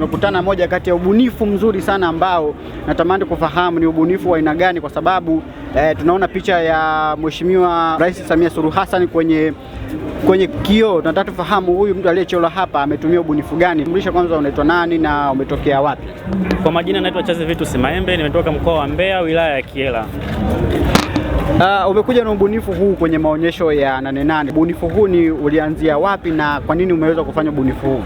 tumekutana moja kati ya ubunifu mzuri sana ambao natamani kufahamu ni ubunifu wa aina gani, kwa sababu tunaona picha ya Mheshimiwa Rais Samia Suluhu Hassan kwenye kioo. Tunataka tufahamu huyu mtu aliyechora hapa ametumia ubunifu gani. Mlisha kwanza, unaitwa nani na umetokea wapi? Kwa majina naitwa Chazi Vitus Maembe, nimetoka mkoa wa Mbeya, wilaya ya Kyela. Umekuja na ubunifu huu kwenye maonyesho ya Nane Nane. Ubunifu huu ni ulianzia wapi na kwa nini umeweza kufanya ubunifu huu?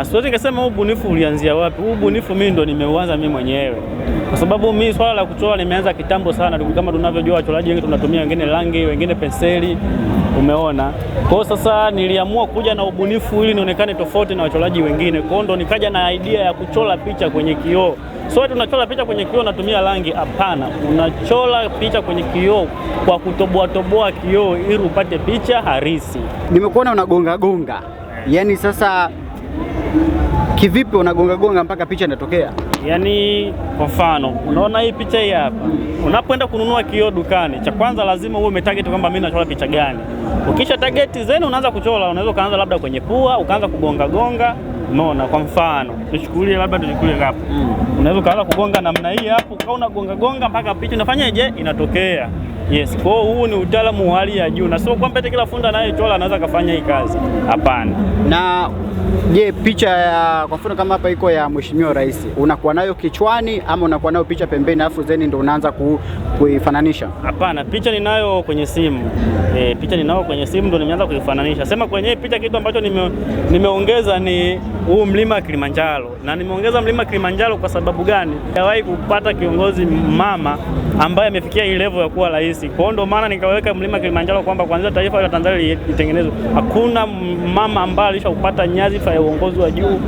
Siwezi kusema huu ubunifu ulianzia wapi. Huu ubunifu mimi ndo nimeuanza mimi mwenyewe. Kwa sababu mimi swala la kuchora nimeanza kitambo sana. Kama tunavyojua wachoraji wengi tunatumia wengine rangi, wengine penseli. Umeona? Kwa hiyo sasa niliamua kuja na ubunifu ili nionekane tofauti na wachoraji wengine. Kwa hiyo ndo nikaja na idea ya kuchora picha kwenye kioo. So tunachora picha kwenye kioo natumia rangi? Hapana. Unachora picha kwenye kioo kwa kutoboa kioo ili upate picha halisi. Nimekuona unagonga. Yaani sasa kivipi unagonga mpaka picha inatokea? Yaani kwa mfano, unaona hii picha hii hapa. Unapoenda kununua kioo dukani, cha kwanza lazima uwe umetarget kwamba mimi nachora picha gani. Ukisha target zenu unaanza kuchora, unaweza kaanza labda kwenye pua, ukaanza kugonga. Unaona, kwa mfano, tuchukulie hapa. Unaweza kaanza kugonga namna hii hapo, ukaona gonga mpaka picha inafanyaje? Inatokea. Yes, kwa hiyo huu ni utaalamu wa hali ya juu na sio kwamba kila fundi anayechora anaweza kufanya hii kazi. Hapana. Na je, picha ya kwa mfano kama hapa iko ya Mheshimiwa Rais, unakuwa nayo kichwani ama unakuwa nayo picha pembeni alafu zeni ndio unaanza kuifananisha? Hapana, picha ninayo kwenye simu. Picha ninayo kwenye simu ndio nimeanza kuifananisha. Sema kwenye picha kitu ambacho nimeongeza ni huu mlima Kilimanjaro. Na nimeongeza mlima Kilimanjaro kwa sababu gani? Hawahi kupata kiongozi mama ambaye amefikia hii level ya kuwa rais. Kwa hiyo ndio maana nikaweka mlima Kilimanjaro kwamba kwanza taifa la Tanzania litengenezwe. Hakuna mama ambaye alishapata nyadhifa ya uongozi wa juu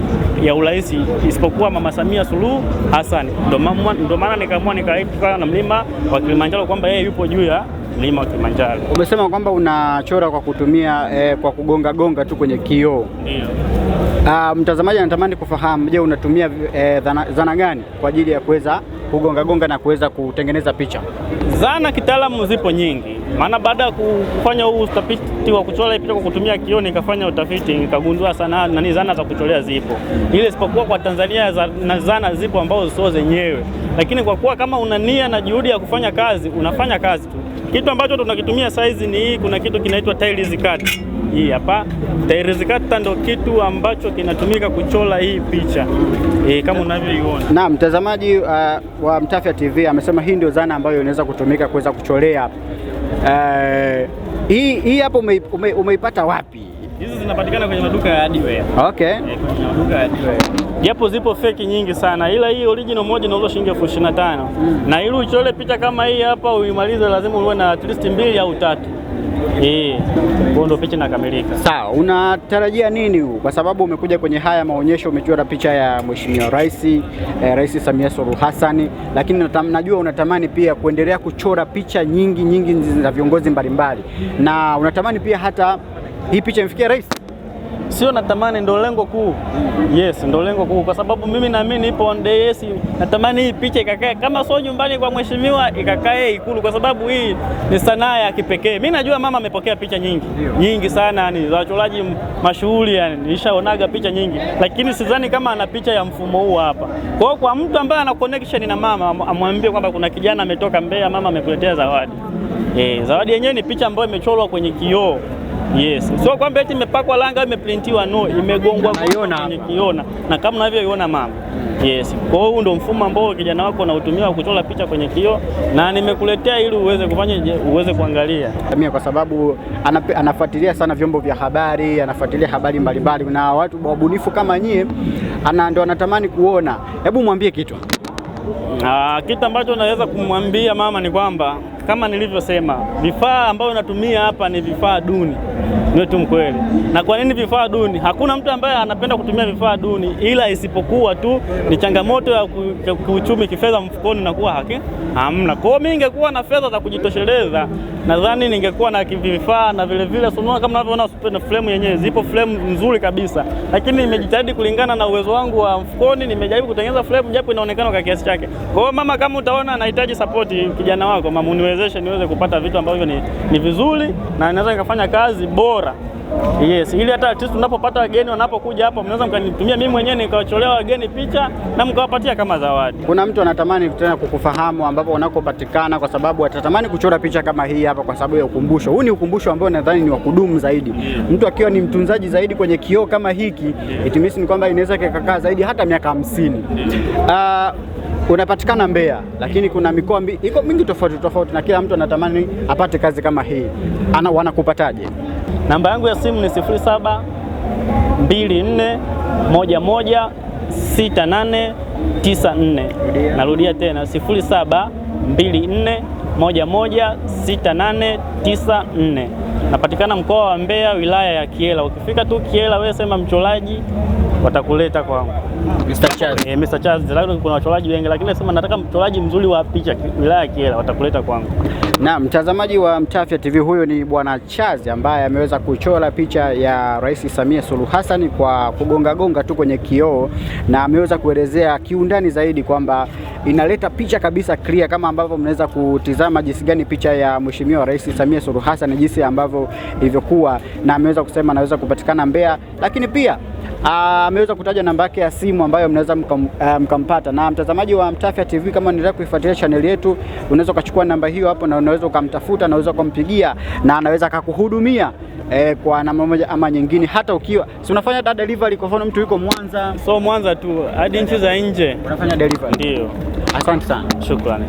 ya urais isipokuwa Mama Samia Suluhu Hassan. Ndio maana nikaamua nikaweka na mlima wa Kilimanjaro kwamba yeye yupo juu ya mlima wa Kilimanjaro. Umesema kwamba unachora kwa kutumia kwa kugonga tu kwenye kioo. Ndio. Mtazamaji anatamani kufahamu, je, unatumia zana gani kwa ajili ya kuweza kugonga na kuweza kutengeneza picha? Zana kitaalamu zipo nyingi. Maana baada ya kufanya huu utafiti wa kuchora picha kwa kutumia kioo, nikafanya utafiti nikagundua sana nani zana za kuchorea zipo. Ile isipokuwa kwa Tanzania na zana zipo ambazo sio zenyewe. Lakini kwa kuwa kama una nia na juhudi ya kufanya kazi, unafanya kazi tu. Kitu ambacho tunakitumia size ni hii, kuna kitu kinaitwa tiles cut. Hii hapa tiles cut ndio kitu ambacho kinatumika kuchora hii picha. Kama unavyoiona. Na mtazamaji wa Mtafya TV amesema hii ndio zana ambayo inaweza kutumika kuweza kuchorea. Hii hapo umeipata wapi? Hizi zinapatikana kwenye maduka ya hardware. Okay. Kwenye maduka ya hardware. Japo zipo fake nyingi sana, ila hii original moja inauzwa shilingi 25,000. Na ili uchole picha kama hii hapa uimalize lazima uwe na at least 2 au 3. Kwa ndio picha inakamilika. Sawa, unatarajia nini huu? Kwa sababu umekuja kwenye haya maonyesho umechora picha ya Mheshimiwa Rais Samia Suluhu Hassan, lakini najua unatamani pia kuendelea kuchora picha nyingi za viongozi mbalimbali. Na unatamani pia hata hii picha imfikie rais? Sio natamani, ndo lengo kuu. Yes, ndo lengo kuu kwa sababu mimi naamini ipo on day. Yes, natamani hii picha ikakae kama sio nyumbani kwa mheshimiwa, ikakae Ikulu kwa sababu hii ni sanaa ya kipekee. Mimi najua mama amepokea picha nyingi sana ni za wachoraji mashuhuri, yani nilishaonaga picha nyingi, lakini sidhani kama ana picha ya mfumo huu hapa. Kwa mtu ambaye ana connection na mama, amwambie kwamba kuna kijana ametoka Mbeya, mama amekuletea zawadi. Zawadi yenyewe ni picha ambayo imechorwa kwenye kioo. Yes. Sio kwamba eti imepakwa rangi au imeprintiwa, no, imegongwa kwenye kioo na kama unavyoiona mama. Yes. Kwa hiyo ndio mfumo ambao kijana wako anautumia kuchora picha kwenye kioo na nimekuletea ili uweze kuangalia. Kwa sababu anafuatilia sana vyombo vya habari, anafuatilia habari mbalimbali na watu wabunifu kama nyie ndio anatamani kuona. Hebu mwambie kitu. Kitu ambacho naweza kumwambia mama ni kwamba kama nilivyosema, vifaa ambavyo natumia hapa ni vifaa duni. Ndio tu mkweli. Na kwa nini vifaa duni? Hakuna mtu ambaye anapenda kutumia vifaa duni, ila isipokuwa tu ni changamoto ya kiuchumi, kifedha mfukoni na kuwa hamna. Kwa hiyo mimi ningekuwa na fedha za kujitosheleza, nadhani ningekuwa na vifaa na vile unaona kama unavyoona super frame yenyewe, zipo frame nzuri kabisa. Lakini nimejitahidi kulingana na uwezo wangu wa mfukoni, nimejaribu kutengeneza frame japo inaonekana kwa kiasi chake. Kwa hiyo mama, kama utaona anahitaji support kijana wako, mama, uniwezeshe niweze kupata vitu ambavyo ni vizuri na naweza nikafanya kazi bora Yes, ili hata artist tunapopata wageni wanapokuja hapa mnaweza mkanitumia mimi mwenyewe nikawacholea wageni picha na mkawapatia kama zawadi. Kuna mtu anatamani tena kukufahamu ambapo unakopatikana, kwa sababu atatamani kuchora picha kama hii hapa kwa sababu ya ukumbusho. Huu ni ukumbusho ambao nadhani ni wa kudumu zaidi. Mtu akiwa ni mtunzaji zaidi kwenye kioo kama hiki, it means ni kwamba inaweza kukaa zaidi hata miaka 50. Unapatikana Mbeya, lakini kuna mikoa iko mingi tofauti na kila mtu anatamani apate kazi kama hii. Wanakupataje? Namba yangu ya simu ni 0724116894. Narudia tena 0724116894. Napatikana mkoa wa Mbeya, wilaya ya Kyela. Ukifika tu Kyela, wewe sema mchoraji, watakuleta kwangu. Mr. Charles. Mr. Charles, lakini kuna wachoraji wengi, lakini nasema nataka mchoraji mzuri wa picha wilaya ya Kyela, watakuleta kwangu. Na mtazamaji wa Mtafya TV, huyo ni Bwana Charles ambaye ameweza kuchora picha ya Rais Samia Suluhu Hassan kwa kugonga tu kwenye kioo, na ameweza kuelezea kiundani zaidi kwamba inaleta picha kabisa clear, kama ambavyo mnaweza kutizama jinsi gani picha ya Mheshimiwa Rais Samia Suluhu Hassan jinsi ambavyo ilivyokuwa, na ameweza kusema anaweza kupatikana Mbeya, lakini pia ameweza kutaja namba yake ya simu ambayo mnaweza mkampata. Na mtazamaji wa Mtafya TV, kama unataka kuifuatilia channel yetu, unaweza kuchukua namba hiyo hapo na unaweza ukamtafuta, unaweza kumpigia na anaweza kukuhudumia kwa namna moja ama nyingine, hata ukiwa si unafanya delivery. Kwa mfano mtu yuko Mwanza, so Mwanza tu hadi nchi za nje unafanya delivery. Ndio. Asante sana. Shukrani.